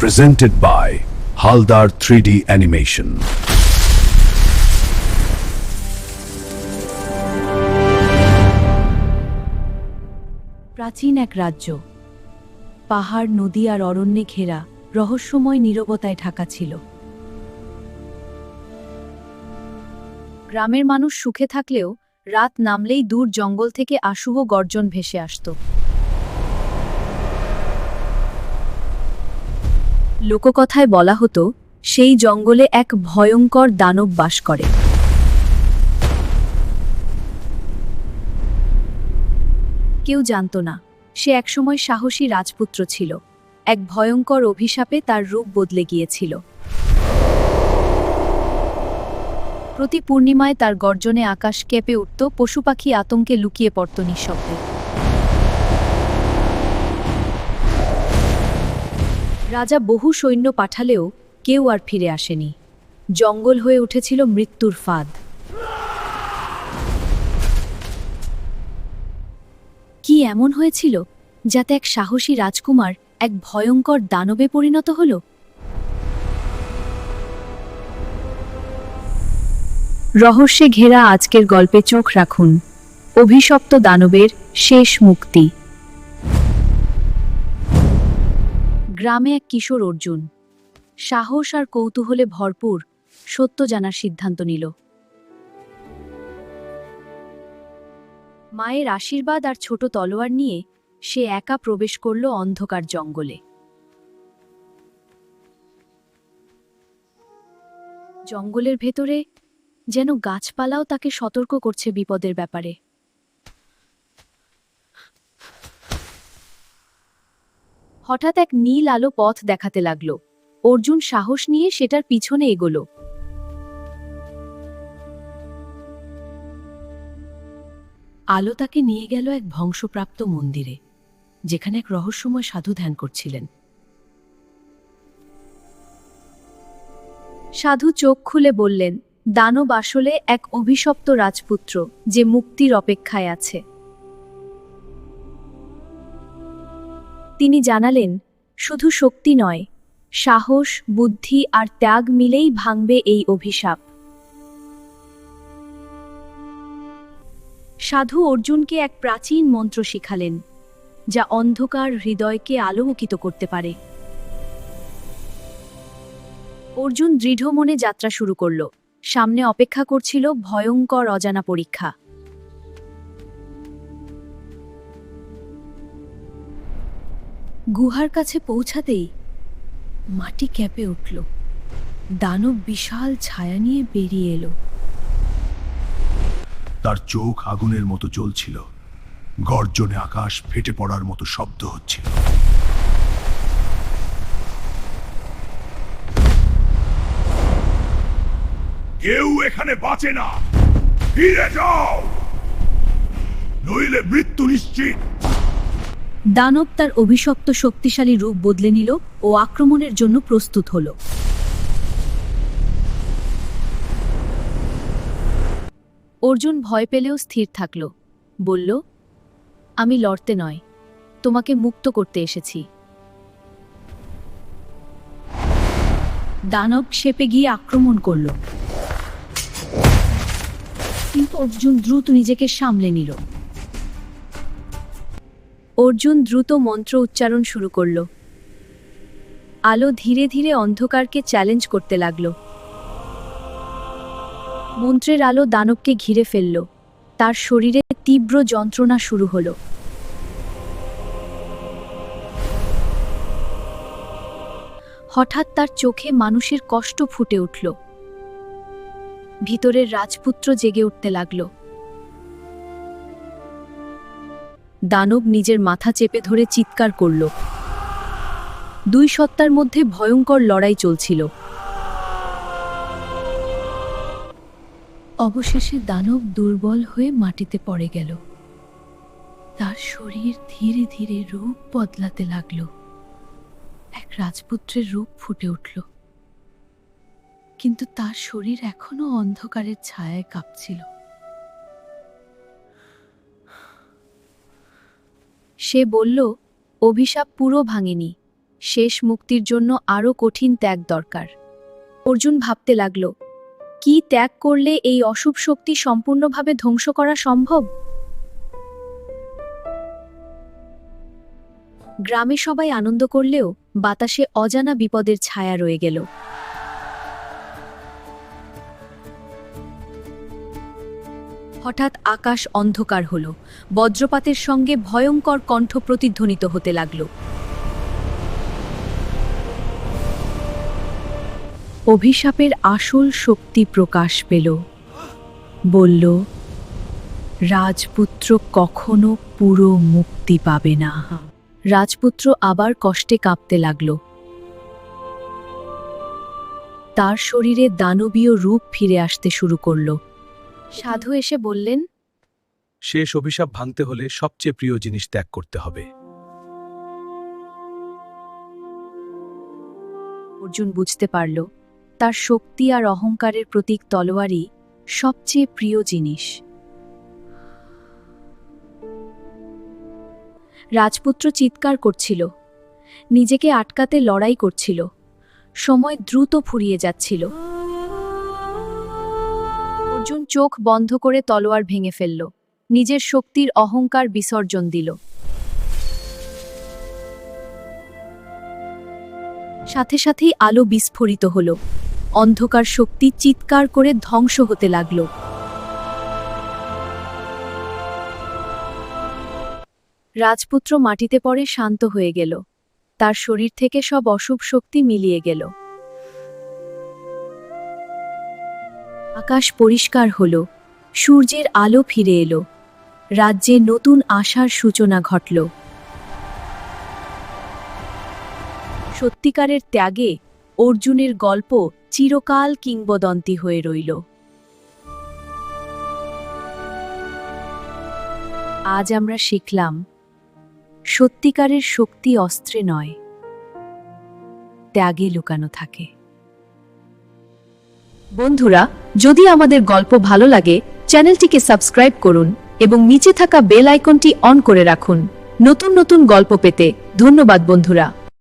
presented by Haldar 3D Animation. প্রাচীন এক রাজ্য, পাহাড়, নদী আর অরণ্যে ঘেরা, রহস্যময় নীরবতায় ঢাকা ছিল। গ্রামের মানুষ সুখে থাকলেও রাত নামলেই দূর জঙ্গল থেকে অশুভ গর্জন ভেসে আসত। লোককথায় বলা হতো, সেই জঙ্গলে এক ভয়ঙ্কর দানব বাস করে। কেউ জানত না, সে একসময় সাহসী রাজপুত্র ছিল। এক ভয়ঙ্কর অভিশাপে তার রূপ বদলে গিয়েছিল। প্রতি পূর্ণিমায় তার গর্জনে আকাশ কেঁপে উঠত, পশু পাখি আতঙ্কে লুকিয়ে পড়ত নিঃশব্দে। রাজা বহু সৈন্য পাঠালেও কেউ আর ফিরে আসেনি। জঙ্গল হয়ে উঠেছিল মৃত্যুর ফাঁদ। কি এমন হয়েছিল যাতে এক সাহসী রাজকুমার এক ভয়ঙ্কর দানবে পরিণত হল? রহস্যে ঘেরা আজকের গল্পে চোখ রাখুন। অভিশপ্ত দানবের শেষ মুক্তি। গ্রামে এক কিশোর অর্জুন সাহস আর কৌতূহলে ভরপুর সত্য জানার সিদ্ধান্ত নিল। মায়ের আশীর্বাদ আর ছোট তলোয়ার নিয়ে সে একা প্রবেশ করল অন্ধকার জঙ্গলে। জঙ্গলের ভেতরে যেন গাছপালাও তাকে সতর্ক করছে বিপদের ব্যাপারে। হঠাৎ এক নীল আলো পথ দেখাতে লাগল। অর্জুন সাহস নিয়ে সেটার পিছনে এগোল। আলো তাকে নিয়ে গেল এক ধ্বংসপ্রাপ্ত মন্দিরে, যেখানে এক রহস্যময় সাধু ধ্যান করছিলেন। সাধু চোখ খুলে বললেন, দানব আসলে এক অভিশপ্ত রাজপুত্র, যে মুক্তির অপেক্ষায় আছে। তিনি জানালেন, শুধু শক্তি নয়, সাহস, বুদ্ধি আর ত্যাগ মিলেই ভাঙবে এই অভিশাপ। সাধু অর্জুনকে এক প্রাচীন মন্ত্র শিখালেন, যা অন্ধকার হৃদয়কে আলোকিত করতে পারে। অর্জুন দৃঢ় মনে যাত্রা শুরু করল। সামনে অপেক্ষা করছিল ভয়ঙ্কর অজানা পরীক্ষা। গুহার কাছে পৌঁছাতেই মাটি কেঁপে উঠল। দানব বিশাল ছায়া নিয়ে বেরিয়ে এলো। তার চোখ আগুনের মতো জ্বলছিল, গর্জনে আকাশ ফেটে পড়ার মতো শব্দ হচ্ছিল। কেউ এখানে বাঁচে না, ফিরে যাও, নইলে মৃত্যু নিশ্চিত। দানব তার অভিশপ্ত শক্তিশালী রূপ বদলে নিল ও আক্রমণের জন্য প্রস্তুত হল। অর্জুন ভয় পেলেও স্থির থাকল। বলল, আমি লড়তে নয়, তোমাকে মুক্ত করতে এসেছি। দানব ক্ষেপে গিয়ে আক্রমণ করল, কিন্তু অর্জুন দ্রুত নিজেকে সামলে নিল। অর্জুন দ্রুত মন্ত্র উচ্চারণ শুরু করল। আলো ধীরে ধীরে অন্ধকারকে চ্যালেঞ্জ করতে লাগল। মন্ত্রের আলো দানবকে ঘিরে ফেলল। তার শরীরে তীব্র যন্ত্রণা শুরু হল। হঠাৎ তার চোখে মানুষের কষ্ট ফুটে উঠল। ভিতরের রাজপুত্র জেগে উঠতে লাগল। দানব নিজের মাথা চেপে ধরে চিৎকার করল। দুই সত্তার মধ্যে ভয়ঙ্কর লড়াই চলছিল। অবশেষে দানব দুর্বল হয়ে মাটিতে পড়ে গেল। তার শরীর ধীরে ধীরে রূপ বদলাতে লাগল। এক রাজপুত্রের রূপ ফুটে উঠল, কিন্তু তার শরীর এখনো অন্ধকারের ছায়ায় কাঁপছিল। সে বলল, অভিশাপ পুরো ভাঙেনি, শেষ মুক্তির জন্য আরও কঠিন ত্যাগ দরকার। অর্জুন ভাবতে লাগল, কি ত্যাগ করলে এই অশুভ শক্তি সম্পূর্ণভাবে ধ্বংস করা সম্ভব? গ্রামে সবাই আনন্দ করলেও বাতাসে অজানা বিপদের ছায়া রয়ে গেল। হঠাৎ আকাশ অন্ধকার হল, বজ্রপাতের সঙ্গে ভয়ঙ্কর কণ্ঠ প্রতিধ্বনিত হতে লাগল। অভিশাপের আসল শক্তি প্রকাশ পেল। বলল, রাজপুত্র কখনো পুরো মুক্তি পাবে না। রাজপুত্র আবার কষ্টে কাঁপতে লাগল। তার শরীরে দানবীয় রূপ ফিরে আসতে শুরু করল। সাধু এসে বললেন, শেষ অভিশাপ ভাঙতে হলে সবচেয়ে প্রিয় জিনিস ত্যাগ করতে হবে। অর্জুন বুঝতে পারল, তার শক্তি আর অহংকারের প্রতীক তলোয়ারই সবচেয়ে প্রিয় জিনিস। রাজপুত্র চিৎকার করছিল, নিজেকে আটকাতে লড়াই করছিল। সময় দ্রুত ফুরিয়ে যাচ্ছিল। অর্জুন চোখ বন্ধ করে তলোয়ার ভেঙে ফেলল, নিজের শক্তির অহংকার বিসর্জন দিল। সাথে সাথেই আলো বিস্ফোরিত হল, অন্ধকার শক্তি চিৎকার করে ধ্বংস হতে লাগল। রাজপুত্র মাটিতে পড়ে শান্ত হয়ে গেল, তার শরীর থেকে সব অশুভ শক্তি মিলিয়ে গেল। আকাশ পরিষ্কার হল, সূর্যের আলো ফিরে এলো, রাজ্যে নতুন আশার সূচনা ঘটল। সত্যিকারের ত্যাগে অর্জুনের গল্প চিরকাল কিংবদন্তি হয়ে রইল। আজ আমরা শিখলাম, সত্যিকারের শক্তি অস্ত্রে নয়, ত্যাগে লুকানো থাকে। বন্ধুরা, যদি আমাদের গল্প ভালো লাগে, চ্যানেলটিকে সাবস্ক্রাইব করুন এবং নিচে থাকা বেল আইকনটি অন করে রাখুন নতুন নতুন গল্প পেতে। ধন্যবাদ বন্ধুরা।